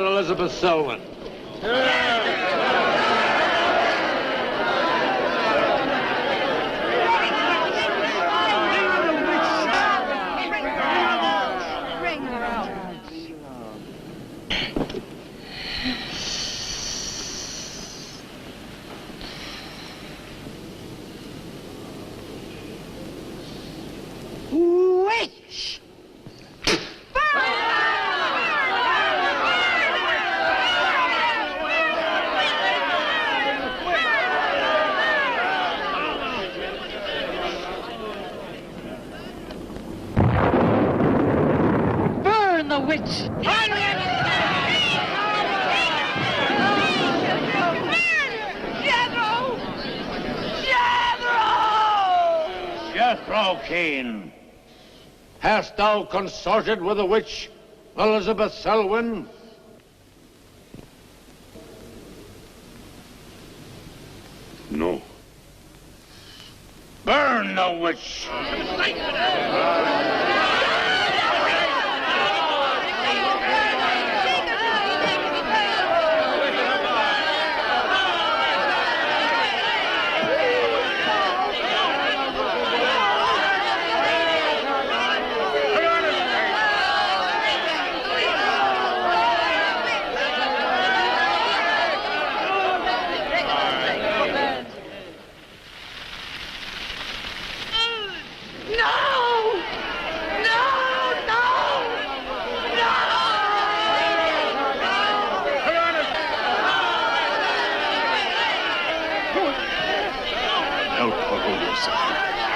about Elizabeth Selwyn? Witch! Burn the witch! Jethro Keen, hast thou consorted with the witch Elizabeth Selwyn? No. Burn the witch!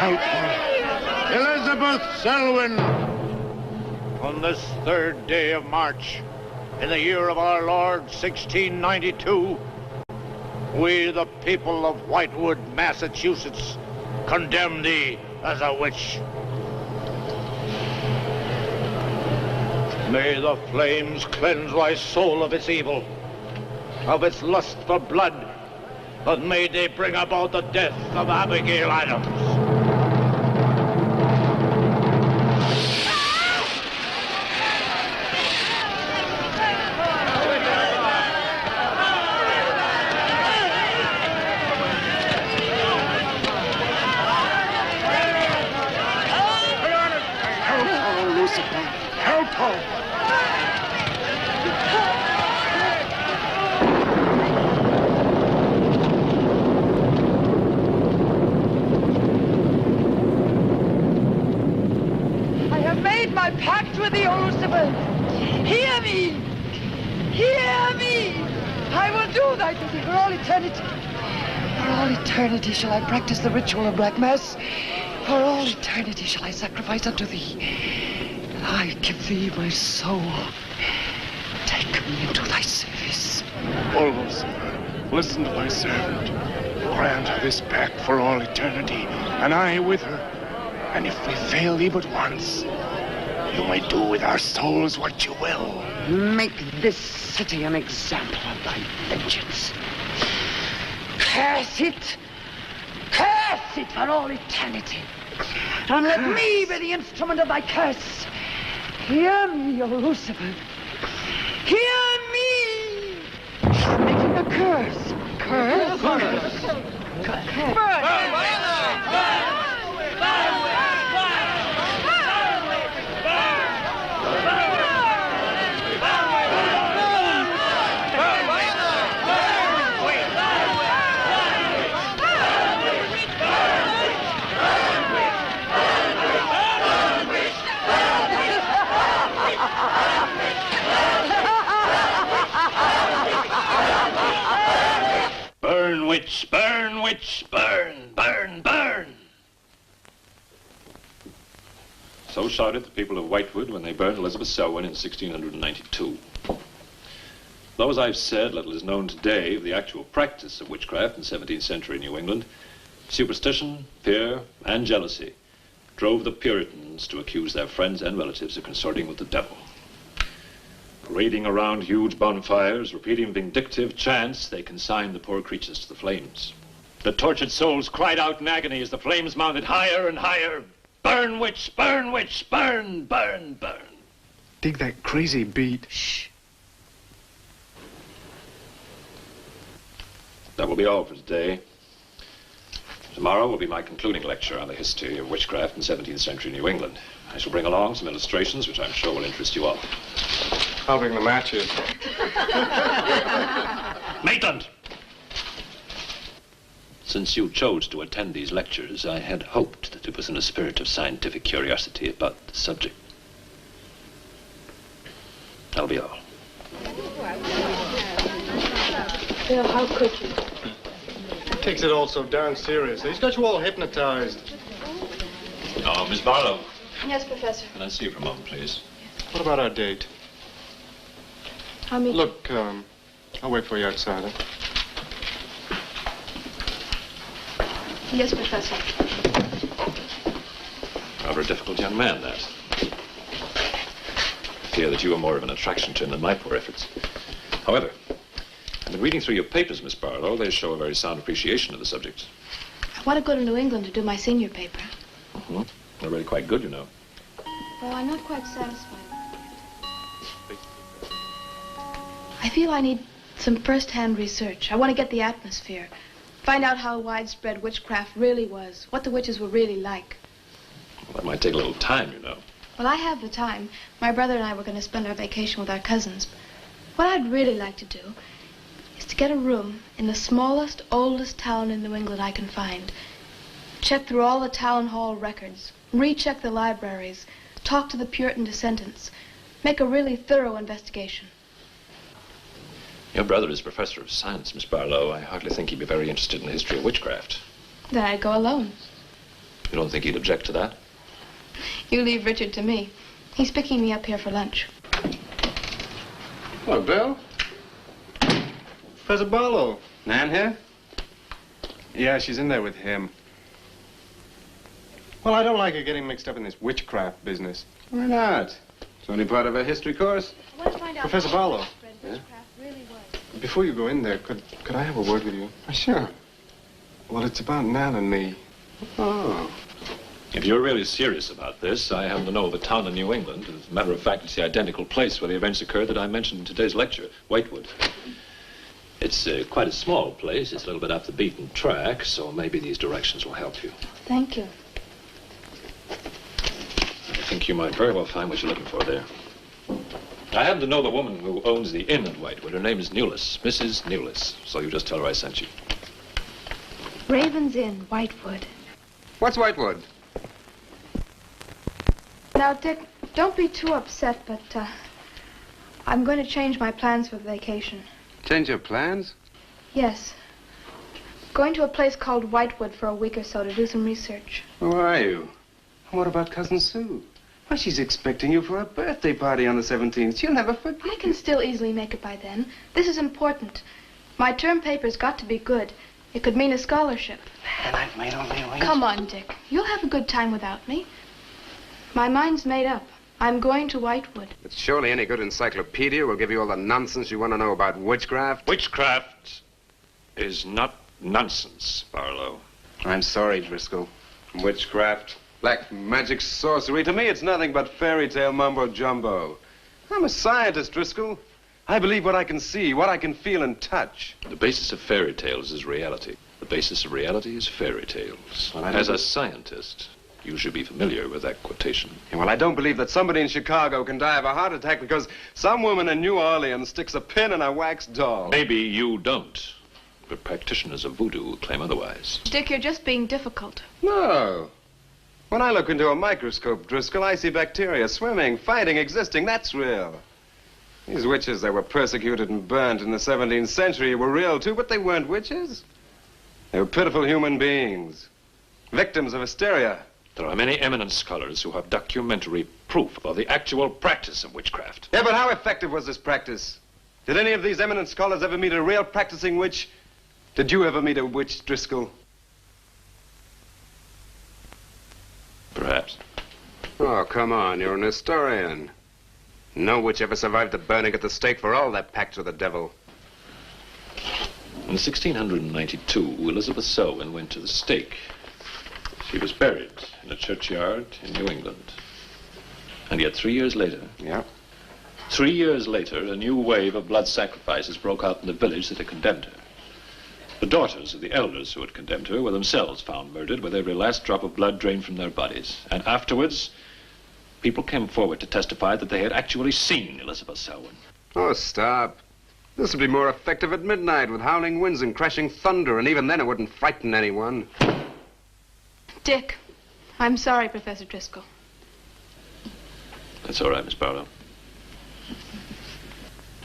Help her. Elizabeth Selwyn, on this 3rd day of March, in the year of our Lord 1692, we, the people of Whitewood, Massachusetts, condemn thee as a witch. May the flames cleanse thy soul of its evil, of its lust for blood, but may they bring about the death of Abigail Adams. Shall I practice the ritual of Black Mass? For all eternity shall I sacrifice unto thee. I give thee my soul. Take me into thy service. O Lucifer, listen to thy servant. Grant her this pact for all eternity, and I with her. And if we fail thee but once, you may do with our souls what you will. Make this city an example of thy vengeance. Curse it! Curse it for all eternity. And let me be the instrument of thy curse. Hear me, O Lucifer. Hear me! Making a curse. Curse? Curse. Burn, witch, burn, witch, burn, burn, burn. So shouted the people of Whitewood when they burned Elizabeth Selwyn in 1692. Though, as I've said, little is known today of the actual practice of witchcraft in 17th century New England, superstition, fear, and jealousy drove the Puritans to accuse their friends and relatives of consorting with the devil. Parading around huge bonfires, repeating vindictive chants, they consigned the poor creatures to the flames. The tortured souls cried out in agony as the flames mounted higher and higher. Burn, witch, burn, witch, burn, burn, burn. Dig that crazy beat. Shh. That will be all for today. Tomorrow will be my concluding lecture on the history of witchcraft in 17th century New England. I shall bring along some illustrations which I'm sure will interest you all. I'll bring the matches. Maitland! Since you chose to attend these lectures, I had hoped that it was in a spirit of scientific curiosity about the subject. That'll be all. Bill, how could you? He takes it all so darn seriously. He's got you all hypnotized. Oh, Miss Barlow. Yes, Professor. Can I see you for a moment, please? What about our date? I'll meet Look, I'll wait for you outside. Huh? Yes, Professor. Rather a difficult young man, that. I fear that you are more of an attraction to him than my poor efforts. However, I've been reading through your papers, Miss Barlow. They show a very sound appreciation of the subject. I want to go to New England to do my senior paper. Mm-hmm. They're really quite good, you know. Well, I'm not quite satisfied. I feel I need some first-hand research. I want to get the atmosphere. Find out how widespread witchcraft really was, what the witches were really like. Well, that might take a little time, you know. Well, I have the time. My brother and I were going to spend our vacation with our cousins. What I'd really like to do is to get a room in the smallest, oldest town in New England I can find. Check through all the town hall records, recheck the libraries, talk to the Puritan descendants, make a really thorough investigation. Your brother is professor of science, Miss Barlow. I hardly think he'd be very interested in the history of witchcraft. Then I'd go alone. You don't think he'd object to that? You leave Richard to me. He's picking me up here for lunch. Hello, Bill. Professor Barlow. Nan here? Yeah, she's in there with him. Well, I don't like her getting mixed up in this witchcraft business. Why not? It's only part of a history course. I want to find out Professor how Barlow. widespread witchcraft really was. Before you go in there, could I have a word with you? Sure. Well, it's about Nan and me. Oh. If you're really serious about this, I happen to know of a town in New England. As a matter of fact, it's the identical place where the events occurred that I mentioned in today's lecture, Whitewood. It's quite a small place. It's a little bit off the beaten track, so maybe these directions will help you. Thank you. I think you might very well find what you're looking for there. I happen to know the woman who owns the inn at Whitewood. Her name is Newless, Mrs. Newless. So you just tell her I sent you. Raven's Inn, Whitewood. What's Whitewood? Now, Dick, don't be too upset, but I'm going to change my plans for the vacation. Change your plans? Yes. Going to a place called Whitewood for a week or so to do some research. Who are you? What about Cousin Sue? Why, she's expecting you for a birthday party on the 17th. She'll never forget. I can still easily make it by then. This is important. My term paper's got to be good. It could mean a scholarship. And I've made all the arrangements. Come on, Dick. You'll have a good time without me. My mind's made up. I'm going to Whitewood. But surely any good encyclopedia will give you all the nonsense you want to know about witchcraft. Witchcraft is not nonsense, Barlow. I'm sorry, Driscoll. Witchcraft, black magic, sorcery. To me, it's nothing but fairy tale mumbo-jumbo. I'm a scientist, Driscoll. I believe what I can see, what I can feel and touch. The basis of fairy tales is reality. The basis of reality is fairy tales. Well, As a scientist, you should be familiar with that quotation. Yeah, well, I don't believe that somebody in Chicago can die of a heart attack because some woman in New Orleans sticks a pin in a wax doll. Maybe you don't, but practitioners of voodoo claim otherwise. Dick, you're just being difficult. No. When I look into a microscope, Driscoll, I see bacteria swimming, fighting, existing. That's real. These witches that were persecuted and burnt in the 17th century were real, too, but they weren't witches. They were pitiful human beings, victims of hysteria. There are many eminent scholars who have documentary proof of the actual practice of witchcraft. Yeah, but how effective was this practice? Did any of these eminent scholars ever meet a real practicing witch? Did you ever meet a witch, Driscoll? Perhaps. Oh, come on, you're an historian. No witch ever survived the burning at the stake for all that pact with the devil. In 1692, Elizabeth Selwyn went to the stake. She was buried in a churchyard in New England. And yet 3 years later... Yeah. 3 years later, a new wave of blood sacrifices broke out in the village that had condemned her. The daughters of the elders who had condemned her were themselves found murdered with every last drop of blood drained from their bodies. And afterwards, people came forward to testify that they had actually seen Elizabeth Selwyn. Oh, stop. This would be more effective at midnight with howling winds and crashing thunder, and even then it wouldn't frighten anyone. Dick, I'm sorry, Professor Driscoll. That's all right, Miss Barlow.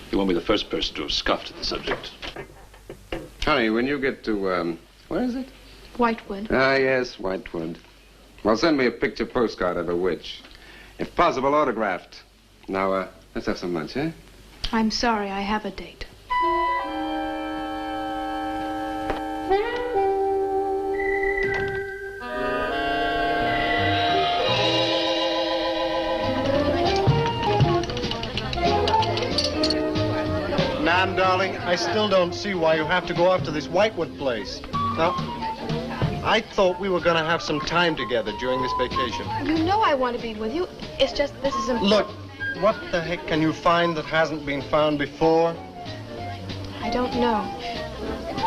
You won't be the first person to have scoffed at the subject. Honey, when you get to, where is it? Whitewood. Ah, yes, Whitewood. Well, send me a picture postcard of a witch. If possible, autographed. Now, let's have some lunch, eh? I'm sorry, I have a date. Nan, darling, I still don't see why you have to go off to this Whitewood place. Now, I thought we were going to have some time together during this vacation. You know I want to be with you. It's just this is important. Look, what the heck can you find that hasn't been found before? I don't know.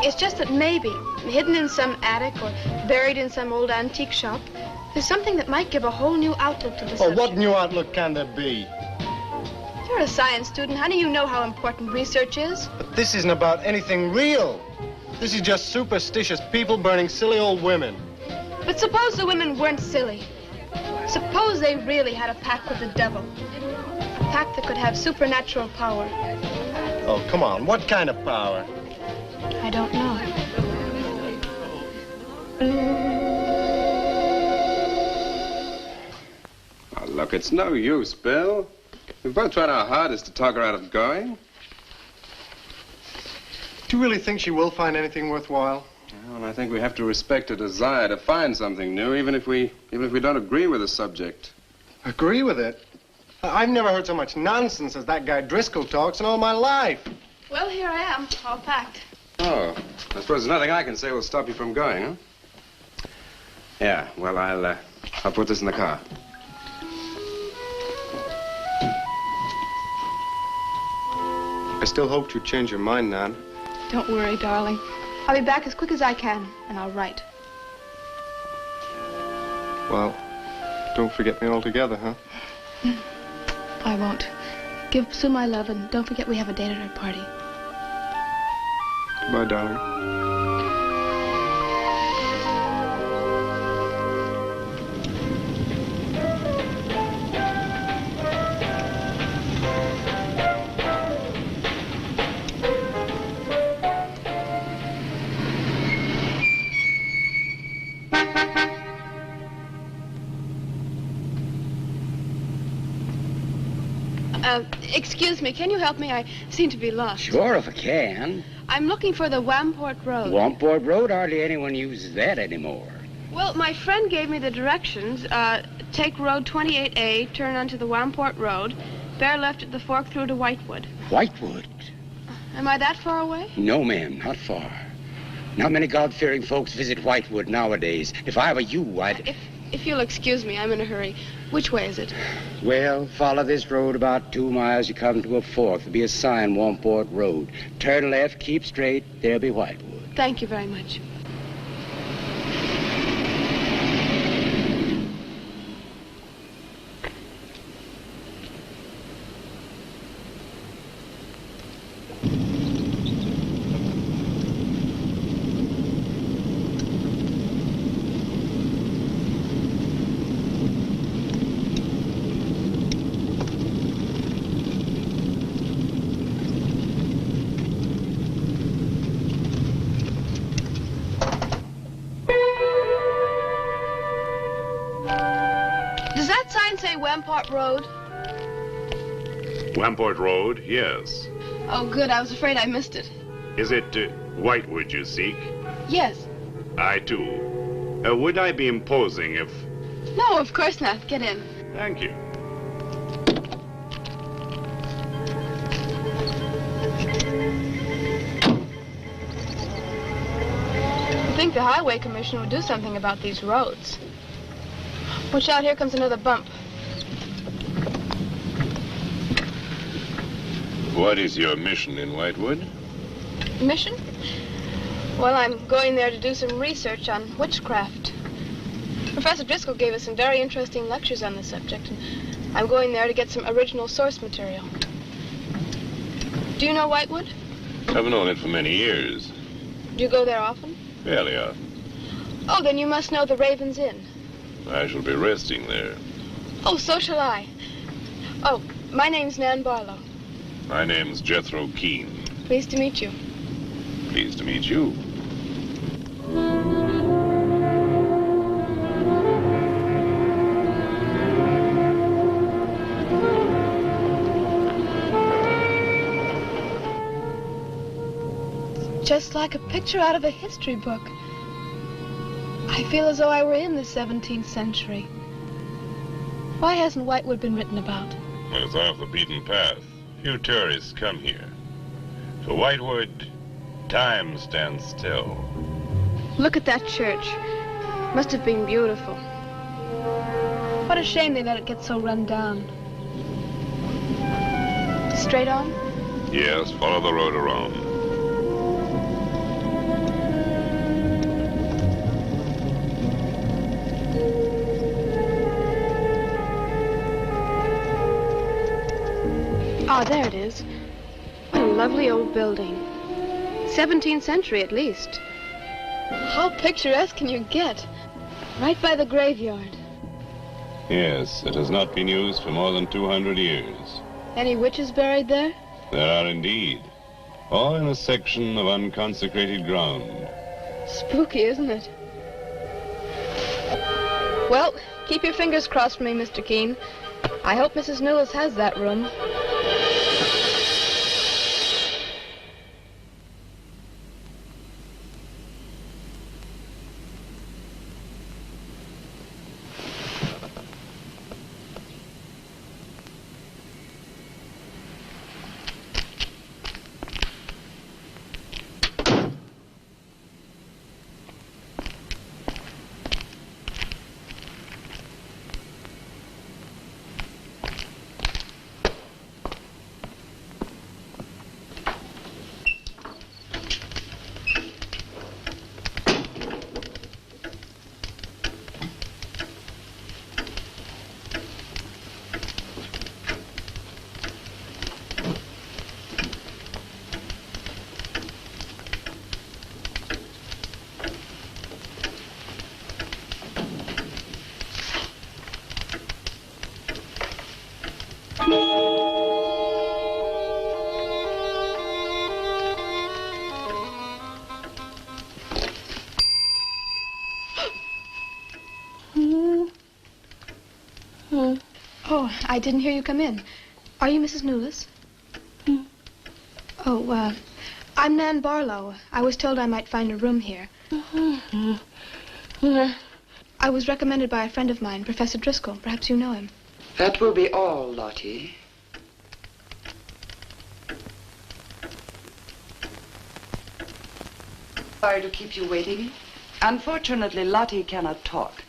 It's just that maybe, hidden in some attic or buried in some old antique shop, there's something that might give a whole new outlook to the subject. What new outlook can there be? You're a science student, honey. You know how important research is. But this isn't about anything real. This is just superstitious people burning silly old women. But suppose the women weren't silly. Suppose they really had a pact with the devil. A pact that could have supernatural power. Oh, come on. What kind of power? I don't know. Oh, look, it's no use, Bill. We've both tried our hardest to talk her out of going. Do you really think she will find anything worthwhile? Well, I think we have to respect her desire to find something new, even if we don't agree with the subject. Agree with it? I've never heard so much nonsense as that guy Driscoll talks in all my life. Well, here I am, all packed. Oh, I suppose there's nothing I can say will stop you from going, huh? Yeah, well, I'll put this in the car. I still hoped you'd change your mind, Nan. Don't worry, darling. I'll be back as quick as I can, and I'll write. Well, don't forget me altogether, huh? I won't. Give Sue my love, and don't forget we have a date at her party. Goodbye, darling. Excuse me, can you help me? I seem to be lost. Sure, if I can. I'm looking for the Wamport Road. Wamport Road, hardly anyone uses that anymore. Well, my friend gave me the directions. Take Road 28A, turn onto the Wamport Road, bear left at the fork through to Whitewood. Whitewood? Am I that far away? No, ma'am, not far. Not many God-fearing folks visit Whitewood nowadays. If I were you, I'd... If you'll excuse me, I'm in a hurry. Which way is it? Well, follow this road about 2 miles. You come to a fork. There'll be a sign, Wamport Road. Turn left, keep straight. There'll be Whitewood. Thank you very much. Wamport Road? Wamport Road, yes. Oh, good. I was afraid I missed it. Is it Whitewood you seek? Yes. I, too. Would I be imposing if... No, of course not. Get in. Thank you. I think the Highway Commission would do something about these roads. Watch out, here comes another bump. What is your mission in Whitewood? Mission? Well, I'm going there to do some research on witchcraft. Professor Driscoll gave us some very interesting lectures on the subject, and I'm going there to get some original source material. Do you know Whitewood? I've known it for many years. Do you go there often? Fairly often. Oh, then you must know the Raven's Inn. I shall be resting there. Oh, so shall I. Oh, my name's Nan Barlow. My name's Jethro Keene. Pleased to meet you. Pleased to meet you. Just like a picture out of a history book. I feel as though I were in the 17th century. Why hasn't Whitewood been written about? It's off the beaten path. Few tourists come here. For Whitewood, time stands still. Look at that church. Must have been beautiful. What a shame they let it get so run down. Straight on? Yes, follow the road around. Ah, there it is. What a lovely old building. 17th century at least. How picturesque can you get? Right by the graveyard. Yes, it has not been used for more than 200 years. Any witches buried there? There are indeed. All in a section of unconsecrated ground. Spooky, isn't it? Well, keep your fingers crossed for me, Mr. Keene. I hope Mrs. Newless has that room. Oh, I didn't hear you come in. Are you Mrs. Newless? Oh, I'm Nan Barlow. I was told I might find a room here. I was recommended by a friend of mine, Professor Driscoll. Perhaps you know him. That will be all, Lottie. Sorry to keep you waiting. Unfortunately, Lottie cannot talk.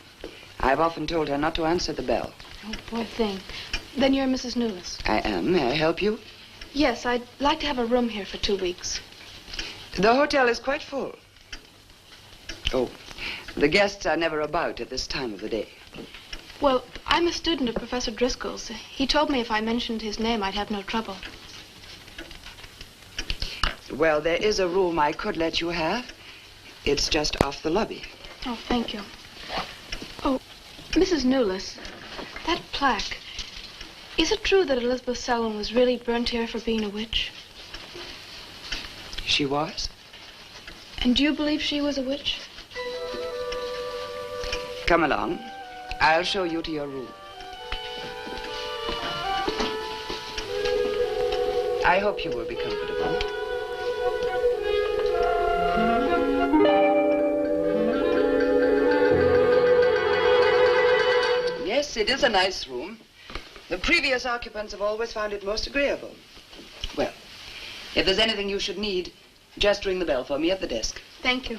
I've often told her not to answer the bell. Oh, poor thing. Then you're Mrs. Newless. I am. May I help you? Yes, I'd like to have a room here for 2 weeks. The hotel is quite full. Oh, the guests are never about at this time of the day. Well, I'm a student of Professor Driscoll's. He told me if I mentioned his name, I'd have no trouble. Well, there is a room I could let you have. It's just off the lobby. Oh, thank you. Oh, Mrs. Newless, that plaque. Is it true that Elizabeth Selwyn was really burnt here for being a witch? She was? And do you believe she was a witch? Come along. I'll show you to your room. I hope you will be comfortable. Yes, it is a nice room. The previous occupants have always found it most agreeable. Well, if there's anything you should need, just ring the bell for me at the desk. Thank you.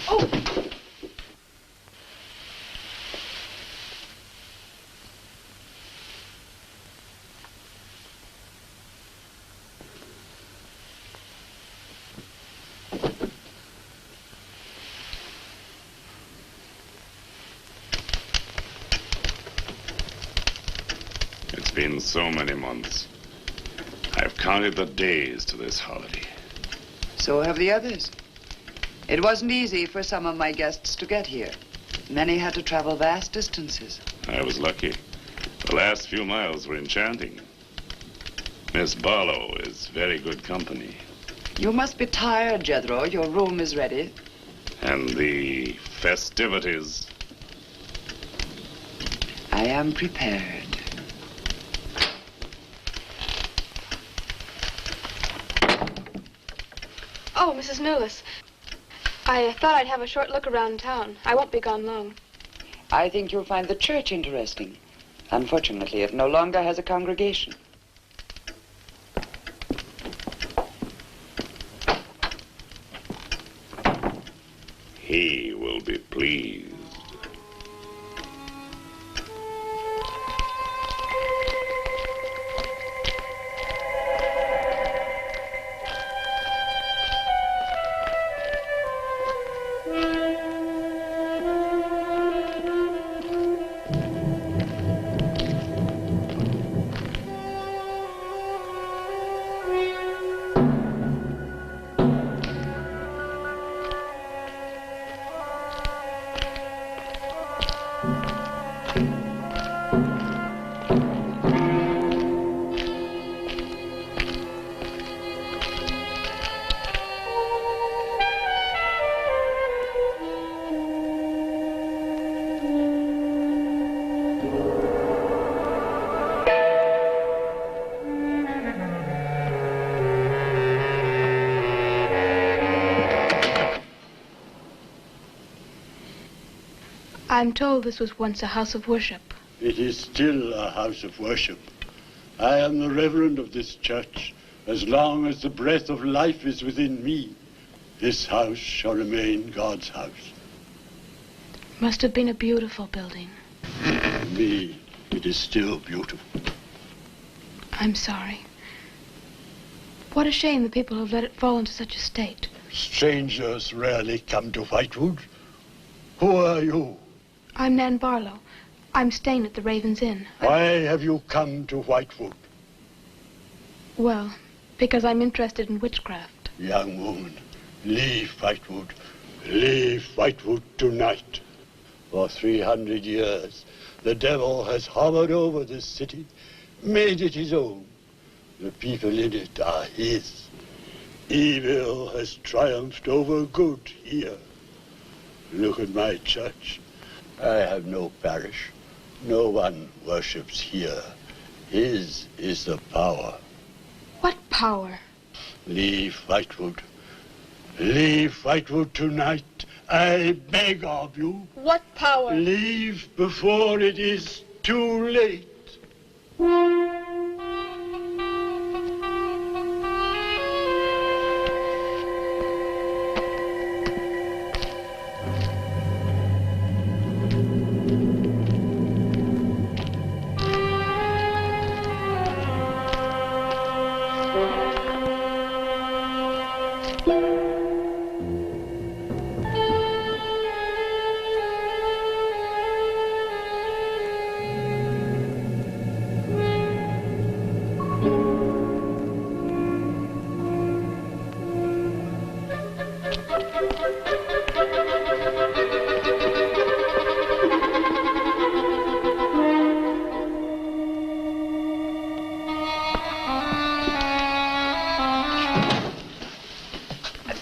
Oh! It's been so many months. I've counted the days to this holiday. So have the others. It wasn't easy for some of my guests to get here. Many had to travel vast distances. I was lucky. The last few miles were enchanting. Miss Barlow is very good company. You must be tired, Jethro. Your room is ready. And the festivities. I am prepared. Oh, Mrs. Newless. I thought I'd have a short look around town. I won't be gone long. I think you'll find the church interesting. Unfortunately, it no longer has a congregation. He will be pleased. I'm told this was once a house of worship. It is still a house of worship. I am the reverend of this church. As long as the breath of life is within me, this house shall remain God's house. Must have been a beautiful building. To me, it is still beautiful. I'm sorry. What a shame the people have let it fall into such a state. Strangers rarely come to Whitewood. Who are you? I'm Nan Barlow. I'm staying at the Raven's Inn. Why have you come to Whitewood? Well, because I'm interested in witchcraft. Young woman, leave Whitewood. Leave Whitewood tonight. For 300 years, the devil has hovered over this city, made it his own. The people in it are his. Evil has triumphed over good here. Look at my church. I have no parish. No one worships here. His is the power. What power? Leave Whitewood. Leave Whitewood tonight. I beg of you. What power? Leave before it is too late.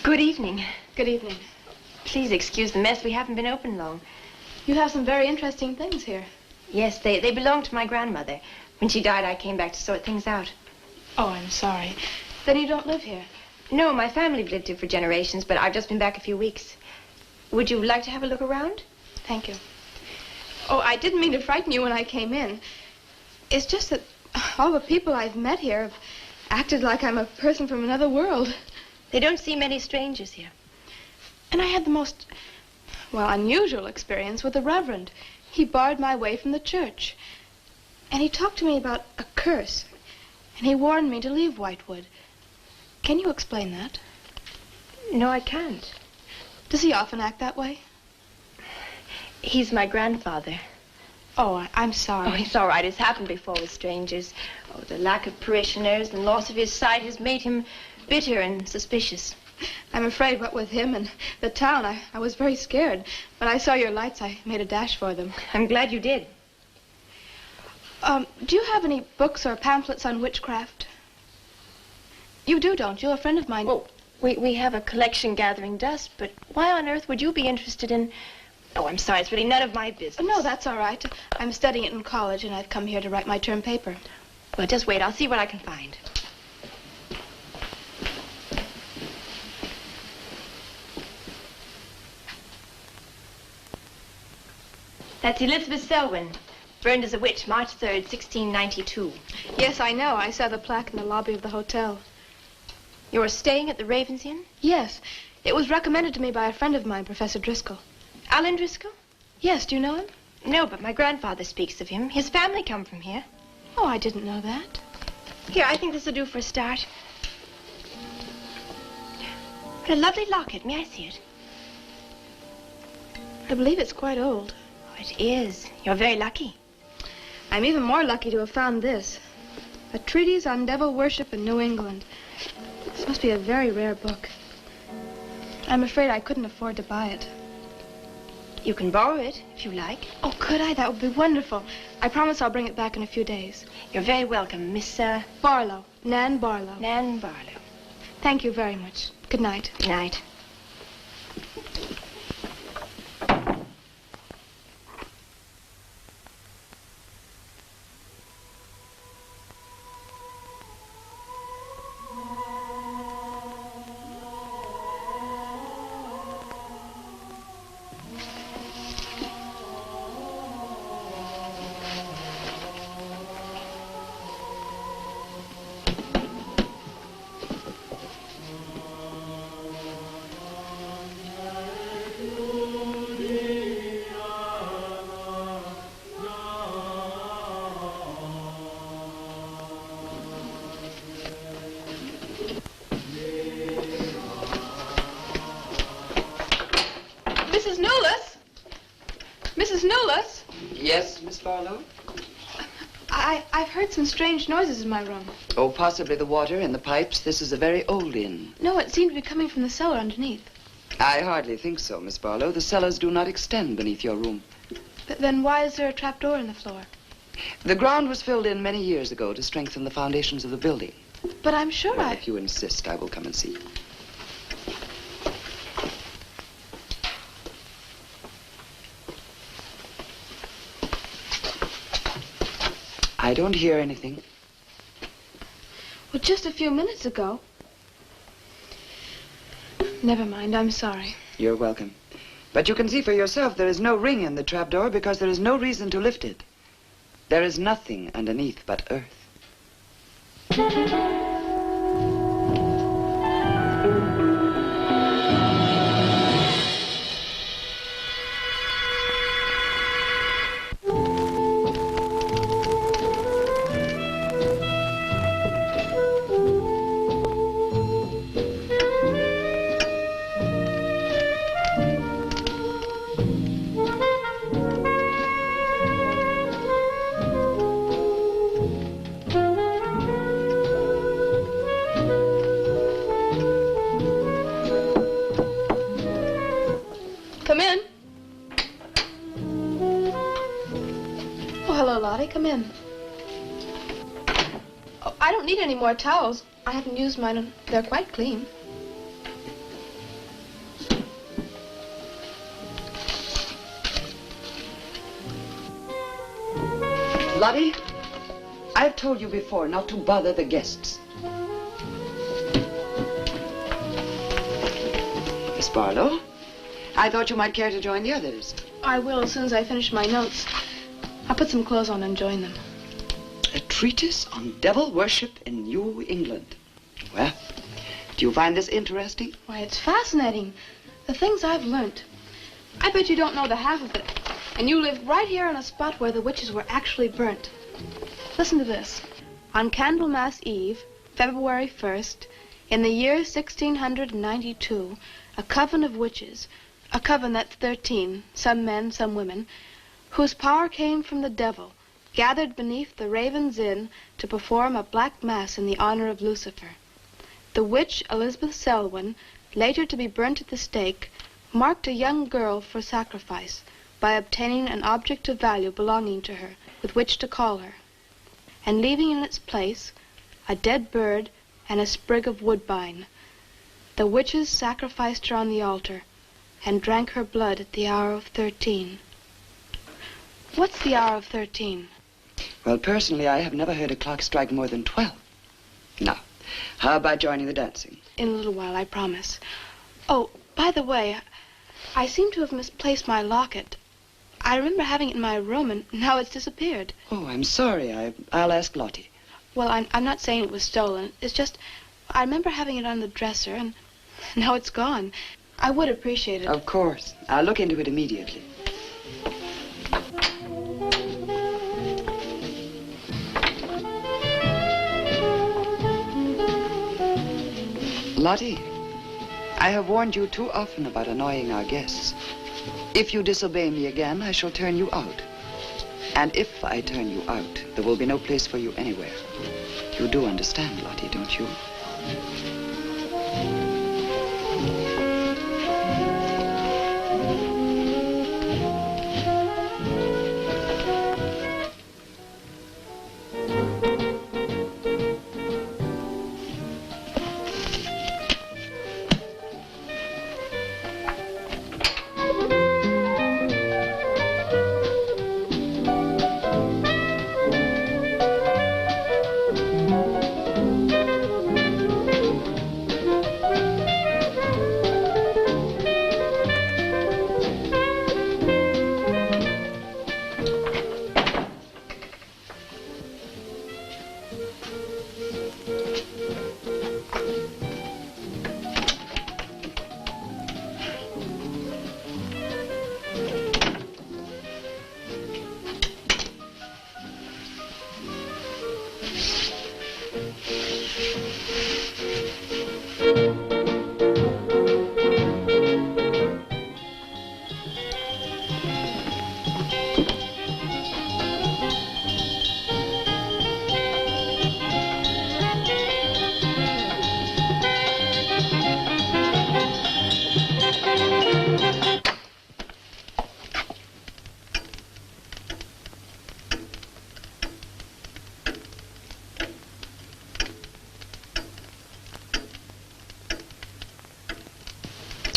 Good evening. Good evening. Please excuse the mess. We haven't been open long. You have some very interesting things here. Yes, they belong to my grandmother. When she died, I came back to sort things out. Oh, I'm sorry. Then you don't live here? No, my family have lived here for generations, but I've just been back a few weeks. Would you like to have a look around? Thank you. Oh, I didn't mean to frighten you when I came in. It's just that all the people I've met here have acted like I'm a person from another world. They don't see many strangers here. And I had the most, well, unusual experience with the Reverend. He barred my way from the church. And he talked to me about a curse. And he warned me to leave Whitewood. Can you explain that? No, I can't. Does he often act that way? He's my grandfather. Oh, I'm sorry. Oh, it's all right. It's happened before with strangers. Oh, the lack of parishioners and loss of his sight has made him bitter and suspicious. I'm afraid what with him and the town, I was very scared. When I saw your lights, I made a dash for them. I'm glad you did. Do you have any books or pamphlets on witchcraft? You do, don't you? A friend of mine... Well, we have a collection gathering dust, but why on earth would you be interested in... Oh, I'm sorry. It's really none of my business. No, that's all right. I'm studying it in college, and I've come here to write my term paper. Well, just wait. I'll see what I can find. That's Elizabeth Selwyn, burned as a witch, March 3rd, 1692. Yes, I know. I saw the plaque in the lobby of the hotel. You were staying at the Ravens Inn? Yes. It was recommended to me by a friend of mine, Professor Driscoll. Alan Driscoll? Yes, do you know him? No, but my grandfather speaks of him. His family come from here. Oh, I didn't know that. Here, I think this will do for a start. What a lovely locket. May I see it? I believe it's quite old. Oh, it is. You're very lucky. I'm even more lucky to have found this. A treatise on devil worship in New England. This must be a very rare book. I'm afraid I couldn't afford to buy it. You can borrow it, if you like. Oh, could I? That would be wonderful. I promise I'll bring it back in a few days. You're very welcome, Miss, Barlow. Nan Barlow. Nan Barlow. Thank you very much. Good night. Good night. Mrs. Newless? Mrs. Newless? Yes, Miss Barlow? I've heard some strange noises in my room. Oh, possibly the water and the pipes. This is a very old inn. No, it seemed to be coming from the cellar underneath. I hardly think so, Miss Barlow. The cellars do not extend beneath your room. But then why is there a trapdoor in the floor? The ground was filled in many years ago to strengthen the foundations of the building. But I'm sure Well, if you insist, I will come and see. I don't hear anything. Well, just a few minutes ago. Never mind, I'm sorry. You're welcome. But you can see for yourself there is no ring in the trapdoor because there is no reason to lift it. There is nothing underneath but earth. Come in. Oh, hello, Lottie. Come in. Oh, I don't need any more towels. I haven't used mine, and they're quite clean. Lottie, I've told you before not to bother the guests. Miss Barlow, I thought you might care to join the others. I will as soon as I finish my notes. I'll put some clothes on and join them. A treatise on devil worship in New England. Well, do you find this interesting? Why, it's fascinating. The things I've learnt. I bet you don't know the half of it. And you lived right here on a spot where the witches were actually burnt. Listen to this. On Candlemas Eve, February 1st, in the year 1692, a coven of witches, a coven that's 13, some men, some women, whose power came from the devil, gathered beneath the Raven's Inn to perform a black mass in the honor of Lucifer. The witch Elizabeth Selwyn, later to be burnt at the stake, marked a young girl for sacrifice by obtaining an object of value belonging to her with which to call her, and leaving in its place a dead bird and a sprig of woodbine. The witches sacrificed her on the altar and drank her blood at the hour of 13. What's the hour of 13? Well, personally, I have never heard a clock strike more than 12. Now, how about joining the dancing? In a little while, I promise. Oh, by the way, I seem to have misplaced my locket. I remember having it in my room, and now it's disappeared. Oh, I'm sorry. I'll ask Lottie. Well, I'm not saying it was stolen. It's just, I remember having it on the dresser, and now it's gone. I would appreciate it. Of course. I'll look into it immediately. Lottie, I have warned you too often about annoying our guests. If you disobey me again, I shall turn you out. And if I turn you out, there will be no place for you anywhere. You do understand, Lottie, don't you?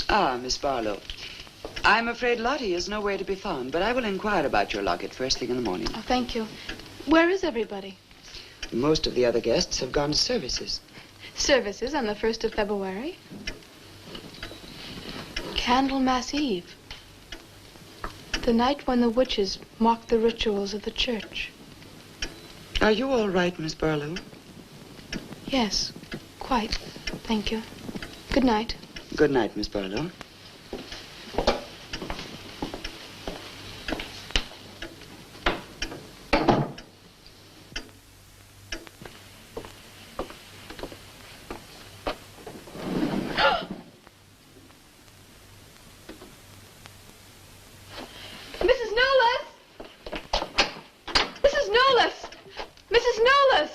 Ah, Miss Barlow. I'm afraid Lottie is nowhere to be found, but I will inquire about your locket first thing in the morning. Oh, thank you. Where is everybody? Most of the other guests have gone to services. Services on the 1st of February? Candlemas Eve. The night when the witches mocked the rituals of the church. Are you all right, Miss Barlow? Yes, quite. Thank you. Good night. Good night, Miss Barlow. Mrs. Newless! Mrs. Newless! Mrs. Newless!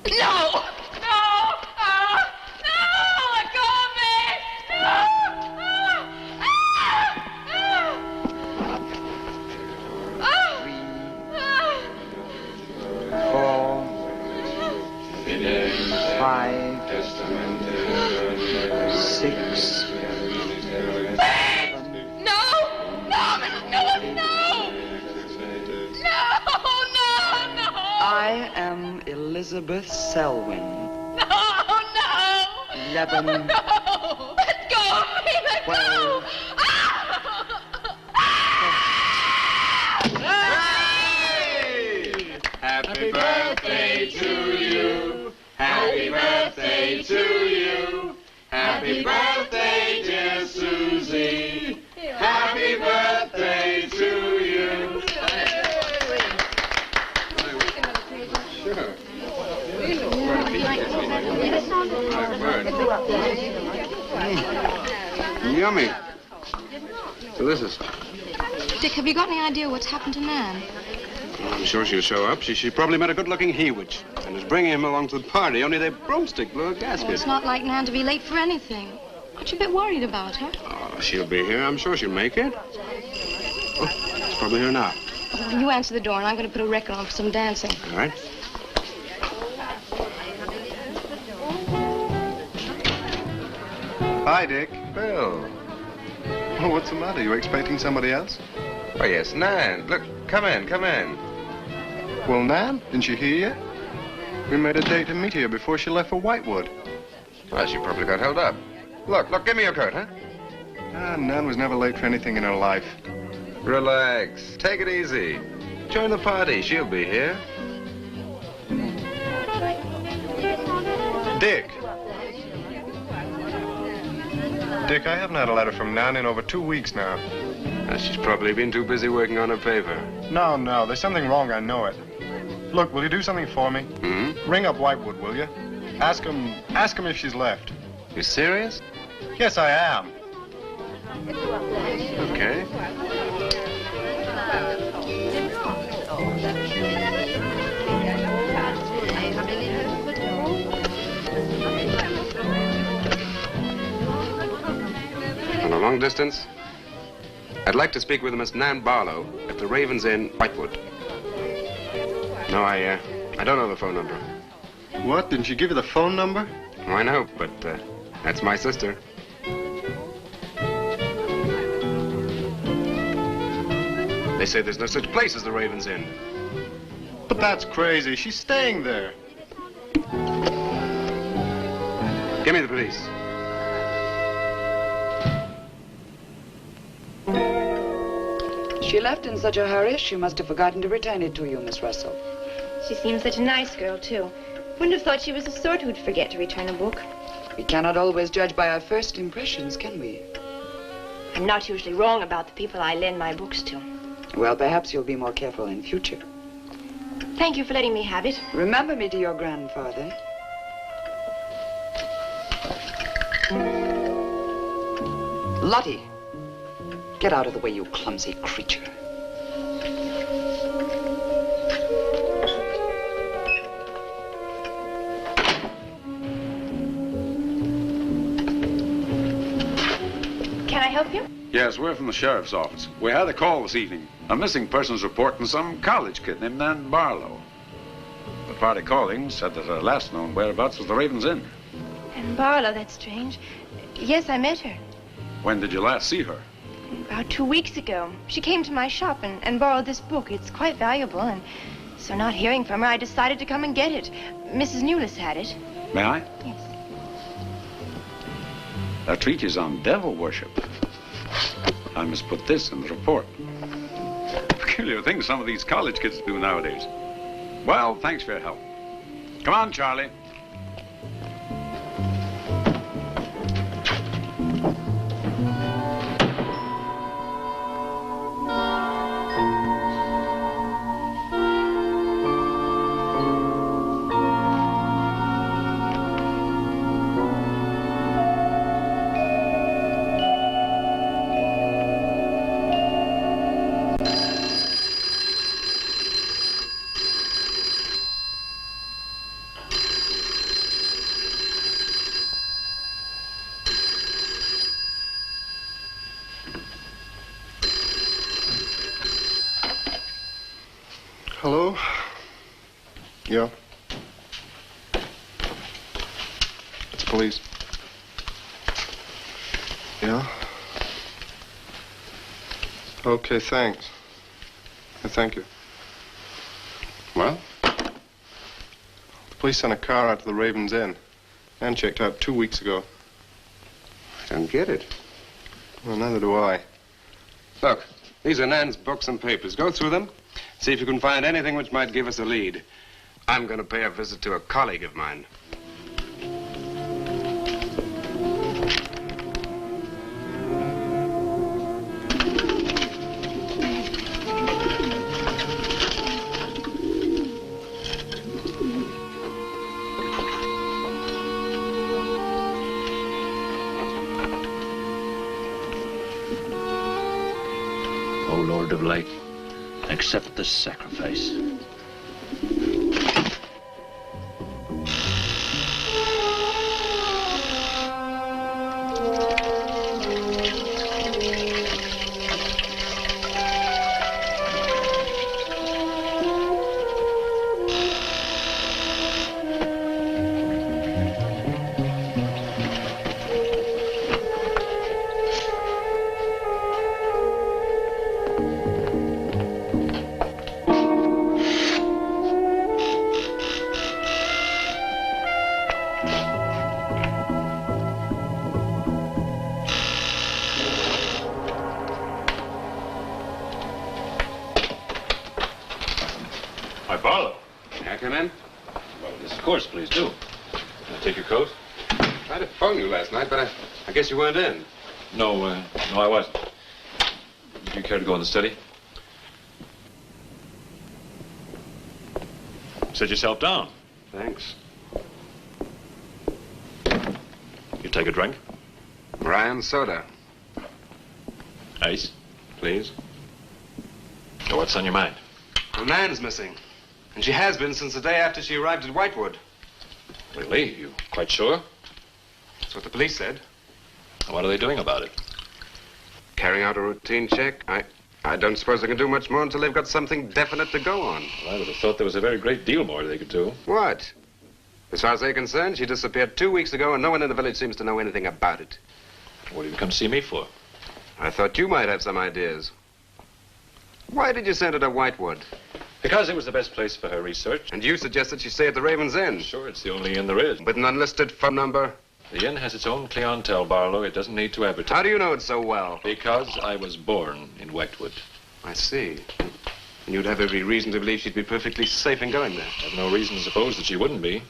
No! No! No! Let go of me! No! Five, 6. No! No, Mrs. Newless, no! No! No! No! I am Elizabeth Selwyn. No! No! 11. No! Let go of me! Let go! Happy birthday to you. Happy birthday to you. Happy birthday, dear Susie. Happy birthday to you. Yummy. Delicious. Dick, have you got any idea what's happened to Nan? I'm sure she'll show up. She probably met a good-looking he-witch and is bringing him along to the party, only their broomstick blew a gasket. Well, it's not like Nan to be late for anything. Aren't you a bit worried about her? Oh, she'll be here. I'm sure she'll make it. Oh, it's probably here now. Well, you answer the door, and I'm going to put a record on for some dancing. All right. Hi, Dick. Bill. Oh, what's the matter? You expecting somebody else? Oh, yes, Nan. Look, come in, come in. Well, Nan, didn't she hear you? We made a date to meet here before she left for Whitewood. Well, she probably got held up. Look, give me your coat, huh? Ah, Nan was never late for anything in her life. Relax. Take it easy. Join the party. She'll be here. Dick. Dick, I haven't had a letter from Nan in over 2 weeks now. She's probably been too busy working on her paper. No, there's something wrong, I know it. Look, will you do something for me? Hmm? Ring up Whitewood, will you? Ask him if she's left. You serious? Yes, I am. Okay. On a long distance, I'd like to speak with Miss Nan Barlow at the Raven's Inn, Whitewood. No, I don't know the phone number. What? Didn't she give you the phone number? Oh, I know, but that's my sister. They say there's no such place as the Raven's Inn. But that's crazy. She's staying there. Give me the police. She left in such a hurry, she must have forgotten to return it to you, Miss Russell. She seems such a nice girl, too. Wouldn't have thought she was the sort who'd forget to return a book. We cannot always judge by our first impressions, can we? I'm not usually wrong about the people I lend my books to. Well, perhaps you'll be more careful in future. Thank you for letting me have it. Remember me to your grandfather. Lottie, get out of the way, you clumsy creature. Can I help you? Yes, we're from the sheriff's office. We had a call this evening. A missing persons report from some college kid named Nan Barlow. The party calling said that her last known whereabouts was the Raven's Inn. And Barlow, that's strange. Yes, I met her. When did you last see her? About 2 weeks ago. She came to my shop and borrowed this book. It's quite valuable, and so not hearing from her, I decided to come and get it. Mrs. Newless had it. May I? Yes. That treatise on devil worship. I must put this in the report. Peculiar things some of these college kids do nowadays. Well, thanks for your help. Come on, Charlie. Yeah? It's the police. Yeah? Okay, thanks. Thank you. Well? The police sent a car out to the Raven's Inn. Nan checked out 2 weeks ago. I don't get it. Well, neither do I. Look, these are Nan's books and papers. Go through them. See if you can find anything which might give us a lead. I'm going to pay a visit to a colleague of mine. O Lord of Light, accept this sacrifice. Hi, Barlow. May I come in? Well, yes, of course, please do. Can I take your coat? I tried to phone you last night, but I guess you weren't in. No, I wasn't. Do you care to go in the study? Sit yourself down. Thanks. You take a drink? Ryan soda. Ice? Please. So what's on your mind? Well, Nan's missing. And she has been since the day after she arrived at Whitewood. Really? You quite sure? That's what the police said. What are they doing about it? Carrying out a routine check. I don't suppose they can do much more until they've got something definite to go on. Well, I would have thought there was a very great deal more they could do. What? As far as they're concerned, she disappeared 2 weeks ago and no one in the village seems to know anything about it. What did you come to see me for? I thought you might have some ideas. Why did you send her to Whitewood? Because it was the best place for her research. And you suggested she stay at the Raven's Inn. Sure, it's the only inn there is. With an unlisted phone number? The inn has its own clientele, Barlow. It doesn't need to advertise. How do you know it so well? Because I was born in Whitewood. I see. And you'd have every reason to believe she'd be perfectly safe in going there. I have no reason to suppose that she wouldn't be.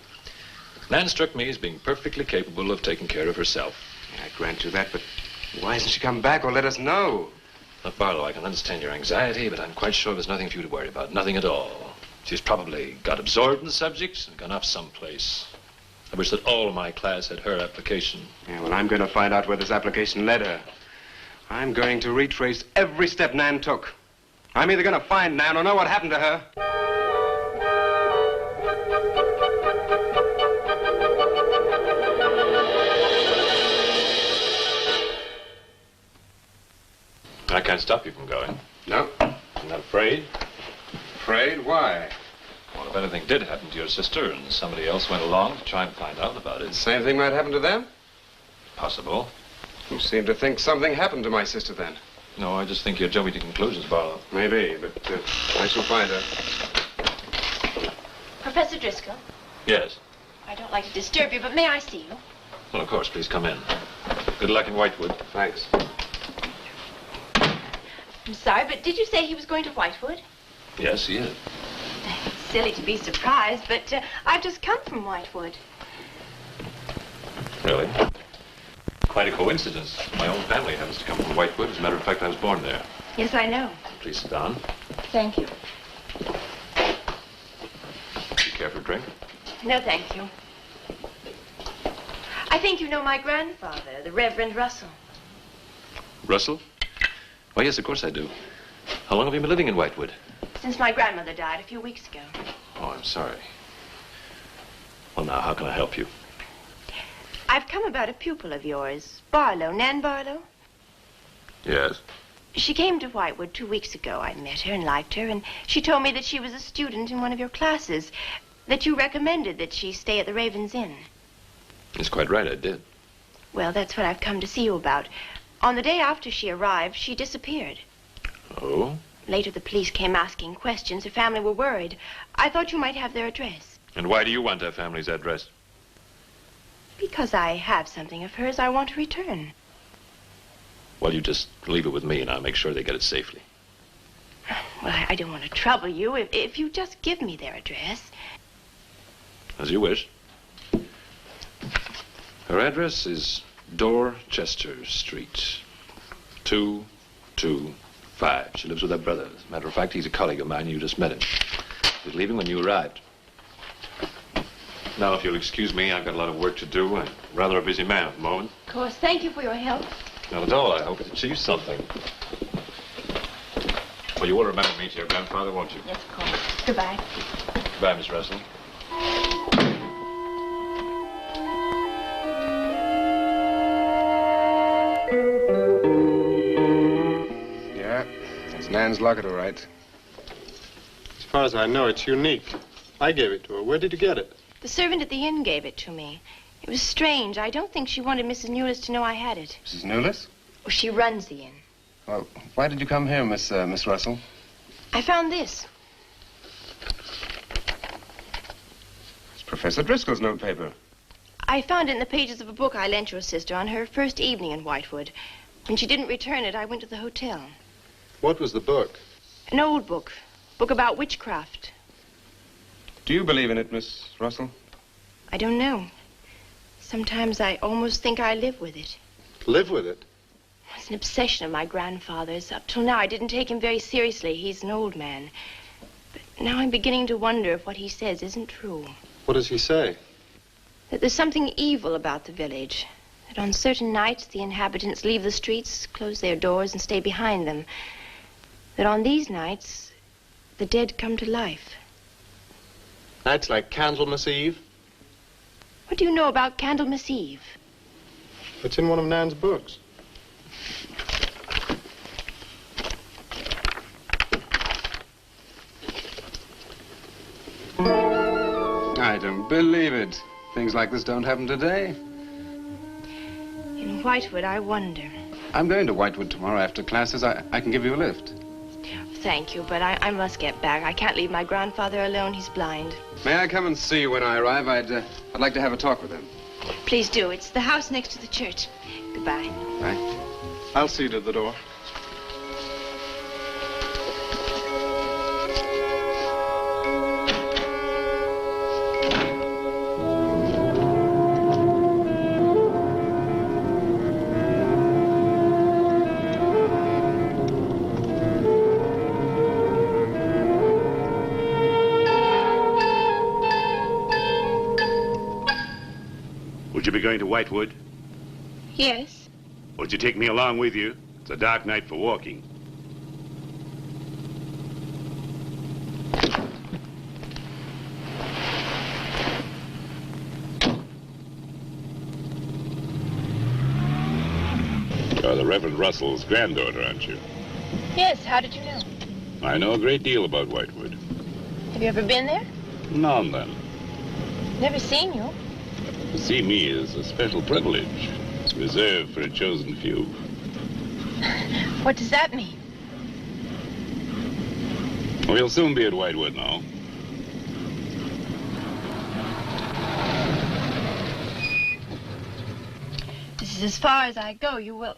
Nan struck me as being perfectly capable of taking care of herself. Yeah, I grant you that, but why hasn't she come back or let us know? Look, Barlow, I can understand your anxiety, but I'm quite sure there's nothing for you to worry about. Nothing at all. She's probably got absorbed in the subject and gone off someplace. I wish that all my class had her application. Yeah, well, I'm going to find out where this application led her. I'm going to retrace every step Nan took. I'm either going to find Nan or know what happened to her. I can't stop you from going. No. I'm not afraid. Afraid? Why? Well, if anything did happen to your sister and somebody else went along to try and find out about it. The same thing might happen to them? Possible. You seem to think something happened to my sister then. No, I just think you're jumping to conclusions, Barlow. Maybe, but I shall find her. Professor Driscoll, Yes. I don't like to disturb you, but may I see you? Well, of course, please come in. Good luck in Whitewood. Thanks. I'm sorry, but did you say he was going to Whitewood? Yes, he is. It's silly to be surprised, but I've just come from Whitewood. Really? Quite a coincidence. My own family happens to come from Whitewood. As a matter of fact, I was born there. Yes, I know. Please sit down. Thank you. Do you care for a drink? No, thank you. I think you know my grandfather, the Reverend Russell. Russell? Oh, yes, of course I do. How long have you been living in Whitewood? Since my grandmother died a few weeks ago. Oh, I'm sorry. Well, now, how can I help you? I've come about a pupil of yours, Barlow, Nan Barlow. Yes? She came to Whitewood 2 weeks ago. I met her and liked her, and she told me that she was a student in one of your classes. That you recommended that she stay at the Raven's Inn. That's quite right, I did. Well, that's what I've come to see you about. On the day after she arrived, she disappeared. Oh? Later, the police came asking questions. Her family were worried. I thought you might have their address. And why do you want her family's address? Because I have something of hers I want to return. Well, you just leave it with me, and I'll make sure they get it safely. Well, I don't want to trouble you. If you just give me their address. As you wish. Her address is Dorchester Street, 225. She lives with her brother. As a matter of fact, he's a colleague of mine. You just met him. He was leaving when you arrived. Now, if you'll excuse me, I've got a lot of work to do. I'm rather a busy man at the moment. Of course. Thank you for your help. Not at all. I hope it achieves something. Well, you will remember me to your grandfather, won't you? Yes, of course. Goodbye. Goodbye, Miss Russell. Yeah, it's Nan's locket, all right. As far as I know, it's unique. I gave it to her. Where did you get it? The servant at the inn gave it to me. It was strange. I don't think she wanted Mrs. Newless to know I had it. Mrs. Newless? Oh, she runs the inn. Well, why did you come here, Miss Russell? I found this. It's Professor Driscoll's notepaper. I found it in the pages of a book I lent your sister on her first evening in Whitewood. When she didn't return it, I went to the hotel. What was the book? An old book. Book about witchcraft. Do you believe in it, Miss Russell? I don't know. Sometimes I almost think I live with it. Live with it? It's an obsession of my grandfather's. Up till now, I didn't take him very seriously. He's an old man. But now I'm beginning to wonder if what he says isn't true. What does he say? That there's something evil about the village. That on certain nights, the inhabitants leave the streets, close their doors, and stay behind them. That on these nights, the dead come to life. Nights like Candlemas Eve? What do you know about Candlemas Eve? It's in one of Nan's books. I don't believe it. Things like this don't happen today. In Whitewood, I wonder. I'm going to Whitewood tomorrow after classes. I can give you a lift. Thank you, but I must get back. I can't leave my grandfather alone. He's blind. May I come and see you when I arrive? I'd like to have a talk with him. Please do. It's the house next to the church. Goodbye. Bye. I'll see you to the door. Would you be going to Whitewood? Yes. Would you take me along with you? It's a dark night for walking. You're the Reverend Russell's granddaughter, aren't you? Yes, how did you know? I know a great deal about Whitewood. Have you ever been there? Now and then. Never seen you. To see me is a special privilege, reserved for a chosen few. What does that mean? We'll soon be at Whitewood now. This is as far as I go. You will...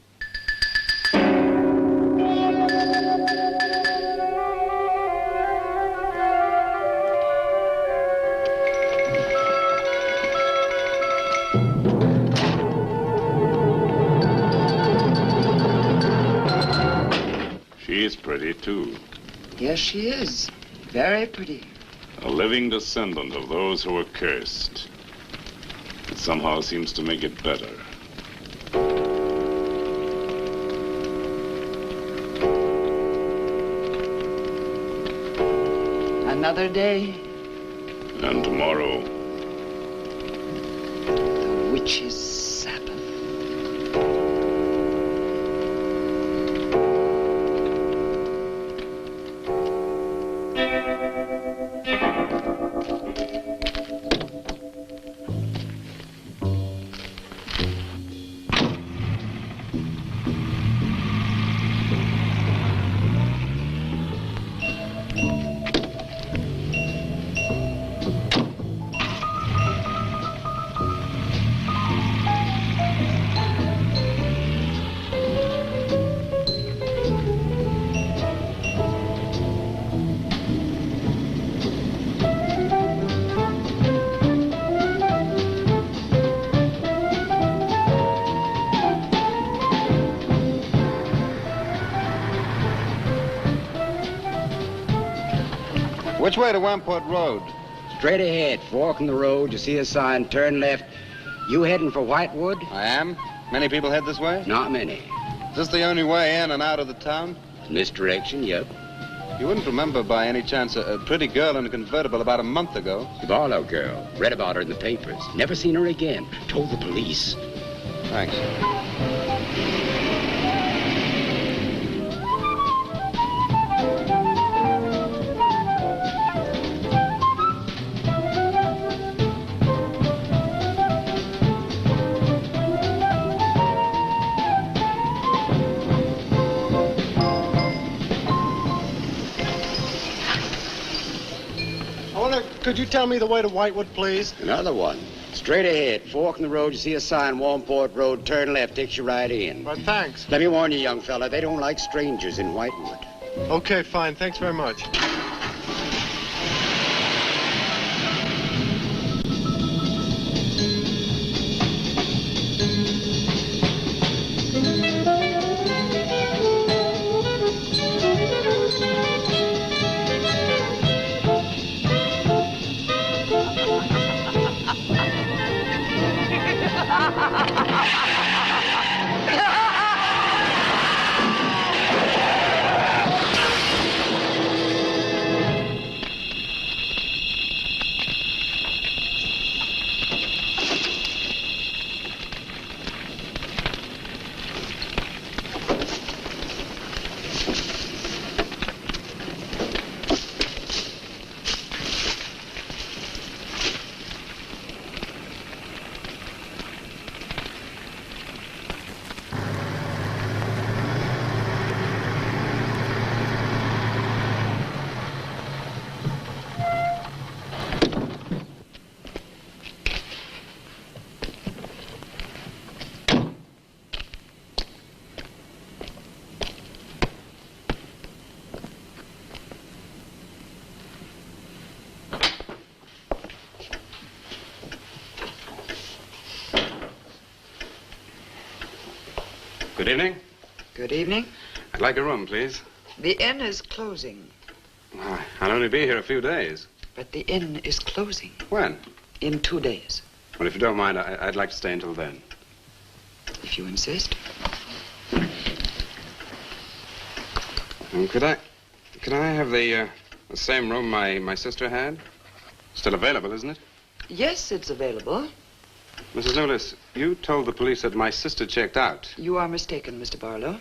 She's pretty, too. Yes, she is. Very pretty. A living descendant of those who were cursed. It somehow seems to make it better. Another day. And tomorrow. The witch's Sabbath. Which way to Wamport Road? Straight ahead, fork in the road, you see a sign, turn left. You heading for Whitewood? I am. Many people head this way? Not many. Is this the only way in and out of the town? In this direction, yep. You wouldn't remember by any chance a pretty girl in a convertible about a month ago? The Barlow girl. Read about her in the papers. Never seen her again. Told the police. Thanks. Could you tell me the way to Whitewood, please? Another one. Straight ahead, fork in the road, you see a sign, Wamport Road, turn left, takes you right in. Well, thanks. Let me warn you, young fella, they don't like strangers in Whitewood. Okay, fine. Thanks very much. Good evening. Good evening. I'd like a room, please. The inn is closing. I'll only be here a few days. But the inn is closing. When? In 2 days. Well, if you don't mind, I'd like to stay until then. If you insist. Could I have the same room my sister had? Still available, isn't it? Yes, it's available. Mrs. Newless, you told the police that my sister checked out. You are mistaken, Mr. Barlow.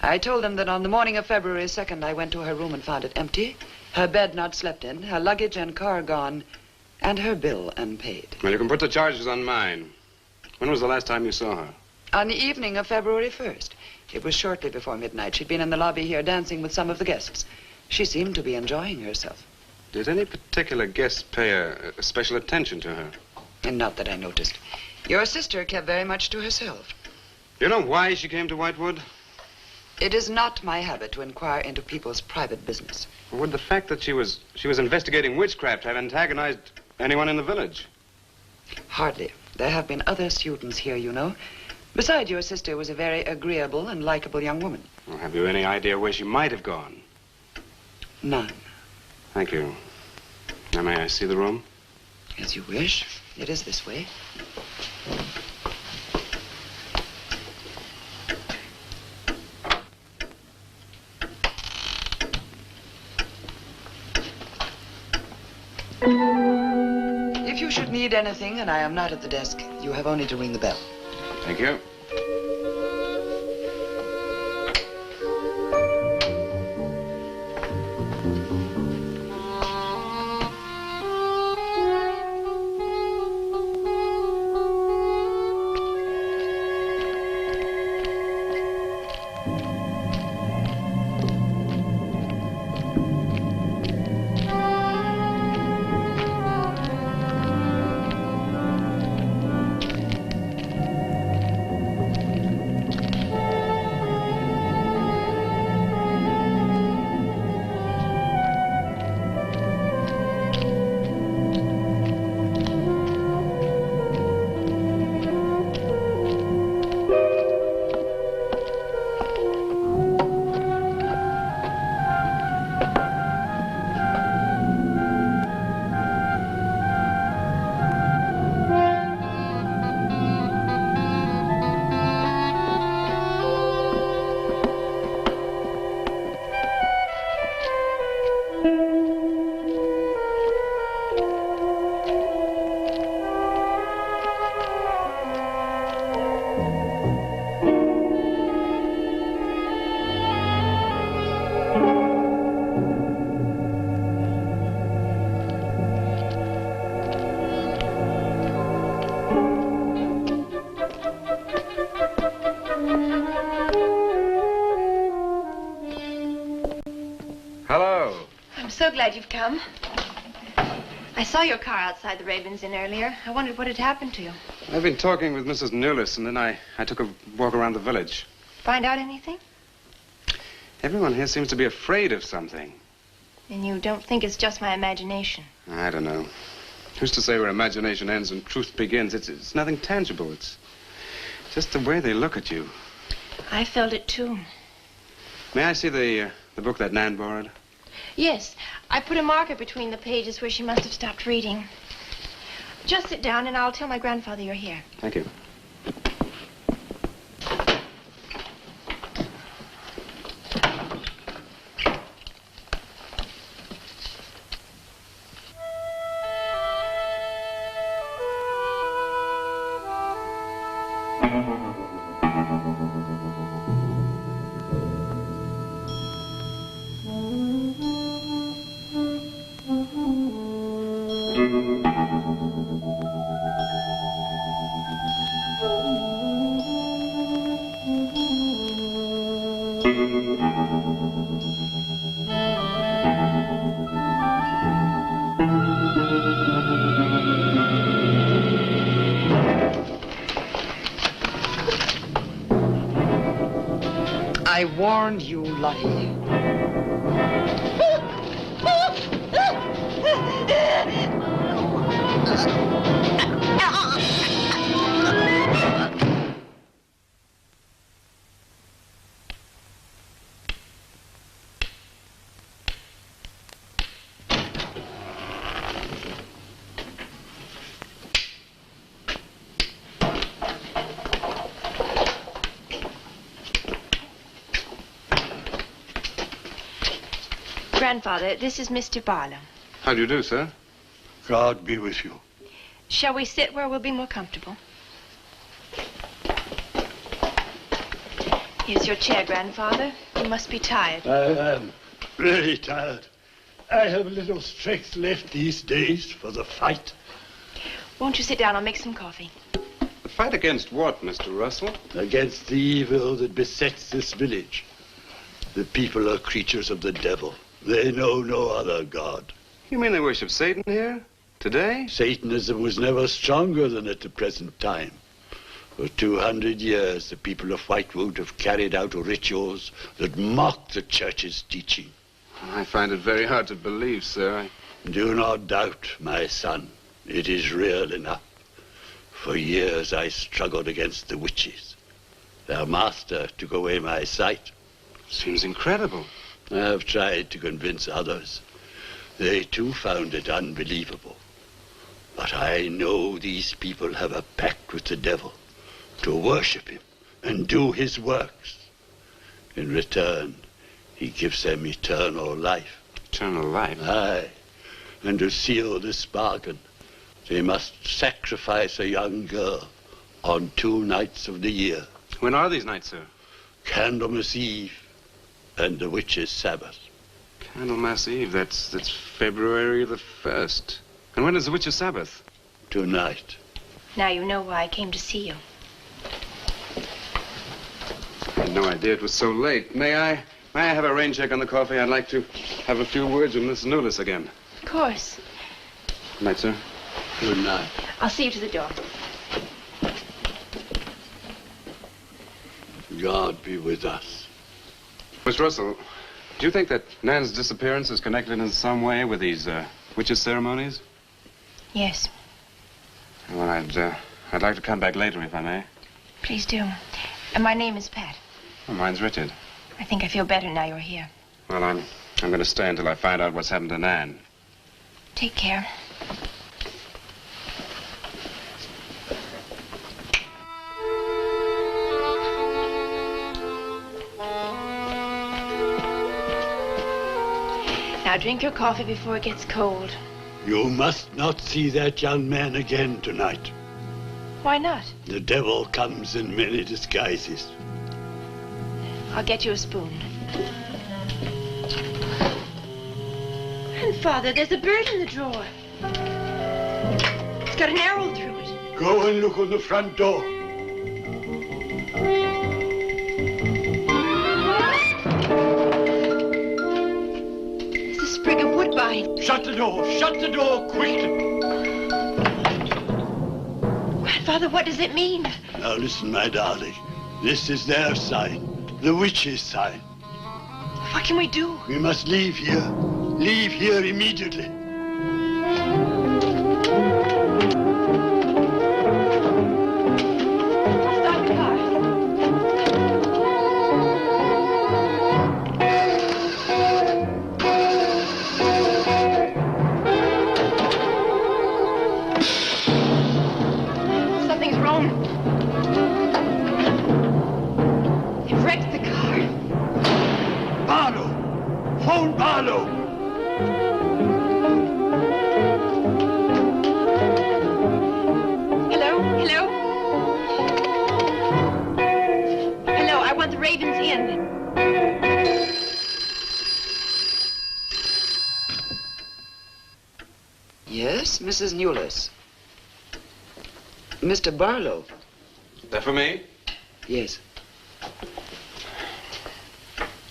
I told them that on the morning of February 2nd, I went to her room and found it empty, her bed not slept in, her luggage and car gone, and her bill unpaid. Well, you can put the charges on mine. When was the last time you saw her? On the evening of February 1st. It was shortly before midnight. She'd been in the lobby here dancing with some of the guests. She seemed to be enjoying herself. Did any particular guest pay a special attention to her? And not that I noticed. Your sister kept very much to herself. You know why she came to Whitewood? It is not my habit to inquire into people's private business. Would the fact that she was investigating witchcraft have antagonized anyone in the village? Hardly. There have been other students here, you know. Besides, your sister was a very agreeable and likable young woman. Well, have you any idea where she might have gone? None. Thank you. Now, may I see the room? As you wish. It is this way. If you should need anything and I am not at the desk, you have only to ring the bell. Thank you. glad you've come. I saw your car outside the Ravens Inn earlier. I wondered what had happened to you. I've been talking with Mrs. Newless, and then I took a walk around the village. Find out anything? Everyone here seems to be afraid of something. And you don't think it's just my imagination? I don't know. Who's to say where imagination ends and truth begins? It's nothing tangible. It's just the way they look at you. I felt it too. May I see the book that Nan borrowed? Yes, I put a marker between the pages where she must have stopped reading. Just sit down and I'll tell my grandfather you're here. Thank you. I warned you, Lottie. Grandfather, this is Mr. Barlow. How do you do, sir? God be with you. Shall we sit where we'll be more comfortable? Here's your chair, Grandfather. You must be tired. I am really tired. I have little strength left these days for the fight. Won't you sit down? I'll make some coffee. The fight against what, Mr. Russell? Against the evil that besets this village. The people are creatures of the devil. They know no other god. You mean they worship Satan here? Today? Satanism was never stronger than at the present time. For 200 years, the people of Whitewood have carried out rituals that mock the church's teaching. I find it very hard to believe, sir. Do not doubt, my son. It is real enough. For years, I struggled against the witches. Their master took away my sight. Seems incredible. I have tried to convince others. They too found it unbelievable. But I know these people have a pact with the devil to worship him and do his works. In return, he gives them eternal life. Eternal life? Aye. And to seal this bargain, they must sacrifice a young girl on 2 nights of the year. When are these nights, sir? Candlemas Eve and the witch's Sabbath. Candlemas Eve, that's February the 1st. And when is the witch's Sabbath? Tonight. Now you know why I came to see you. I had no idea it was so late. May I have a rain check on the coffee? I'd like to have a few words with Miss Newless again. Of course. Good night, sir. Good night. I'll see you to the door. God be with us. Miss Russell, do you think that Nan's disappearance is connected in some way with these witches' ceremonies? Yes. Well, I'd like to come back later, if I may. Please do. And my name is Pat. Well, mine's Richard. I think I feel better now you're here. Well, I'm going to stay until I find out what's happened to Nan. Take care. Now drink your coffee before it gets cold. You must not see that young man again tonight. Why not? The devil comes in many disguises. I'll get you a spoon. Grandfather, there's a bird in the drawer. It's got an arrow through it. Go and look on the front door. It's a sprig of woodbine. Shut the door! Shut the door, quickly! Grandfather, what does it mean? Now listen, my darling. This is their sign. The witch's sign. What can we do? We must leave here. Leave here immediately. Start the car. Something's wrong. They've wrecked the car. Barlow! Phone Barlow! Hello? Hello? Hello, I want the Ravens Inn. Yes, Mrs. Newless. Mr. Barlow. That for me? Yes.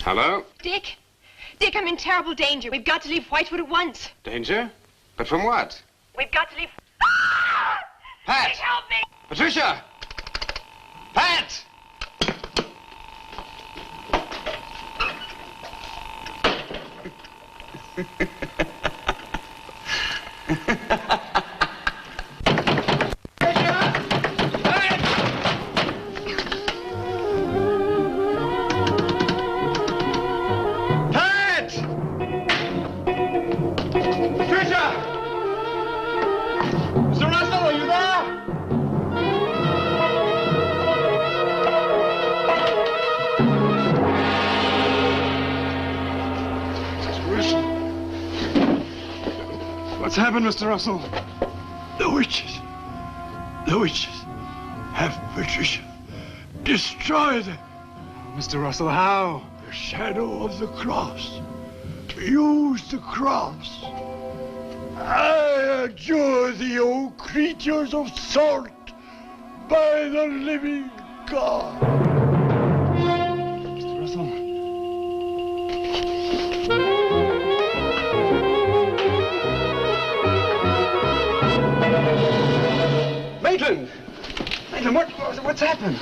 Hello? Dick? Dick, I'm in terrible danger. We've got to leave Whitewood at once. Danger? But from what? We've got to leave... Pat! Dick, help me! Patricia! Pat! What's happened, Mr. Russell? The witches. The witches have Patricia. Destroy them. Mr. Russell, how? The shadow of the cross. Use the cross. I adjure thee, O creatures of salt, by the living God. Mr. Russell. Maitland! Maitland, what's happened?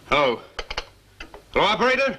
Hello. Hello, operator?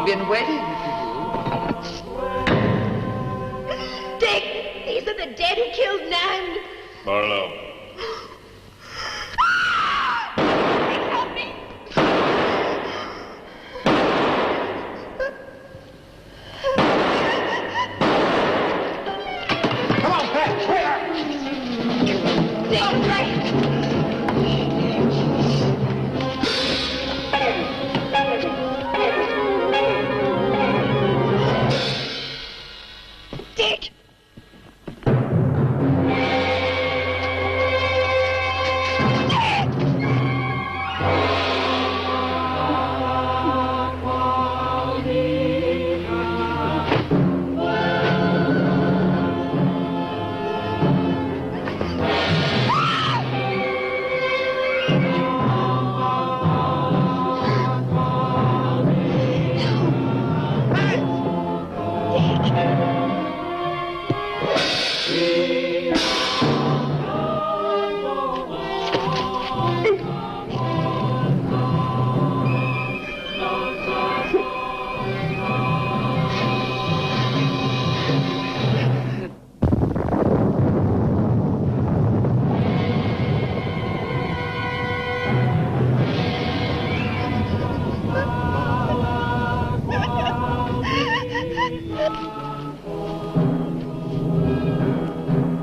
been waiting for you. Dick, these are the dead who killed Nan. Barlow. Help me. Come on, Pat, here! Dick, Dick!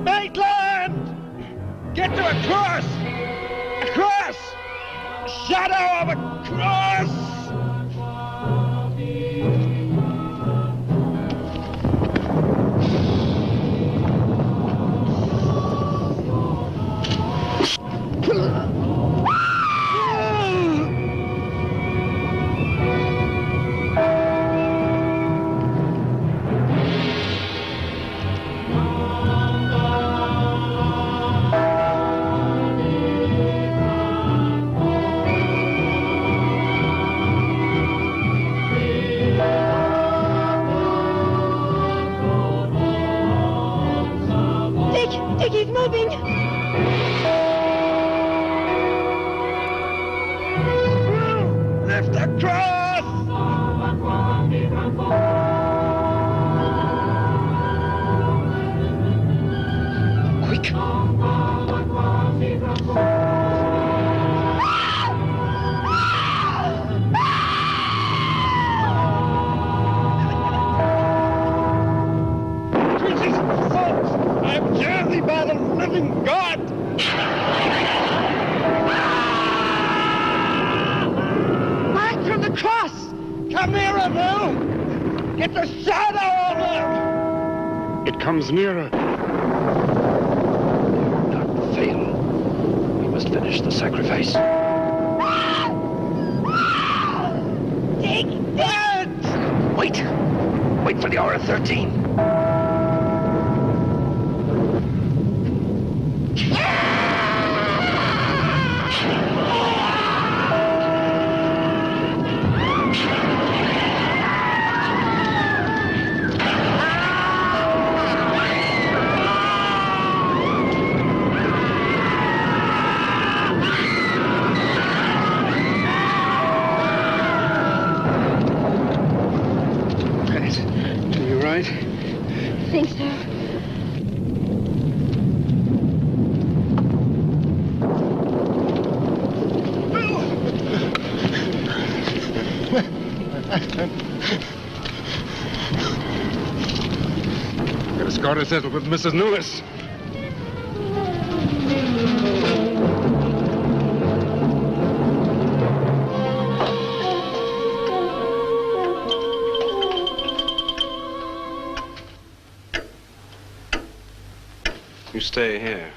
Maitland! Get to a cross! A cross! A shadow of a cross! Dick, he's moving. Lift the cross! Quick! Jesus, folks! I adjure thee by the living God! Back from the cross! Come nearer, Bill! Get the shadow of him! It comes nearer. Not fail. We must finish the sacrifice. Dick! Wait! Wait for the hour of 13. I think so. Got a score to settle with Mrs. Newless. You stay here.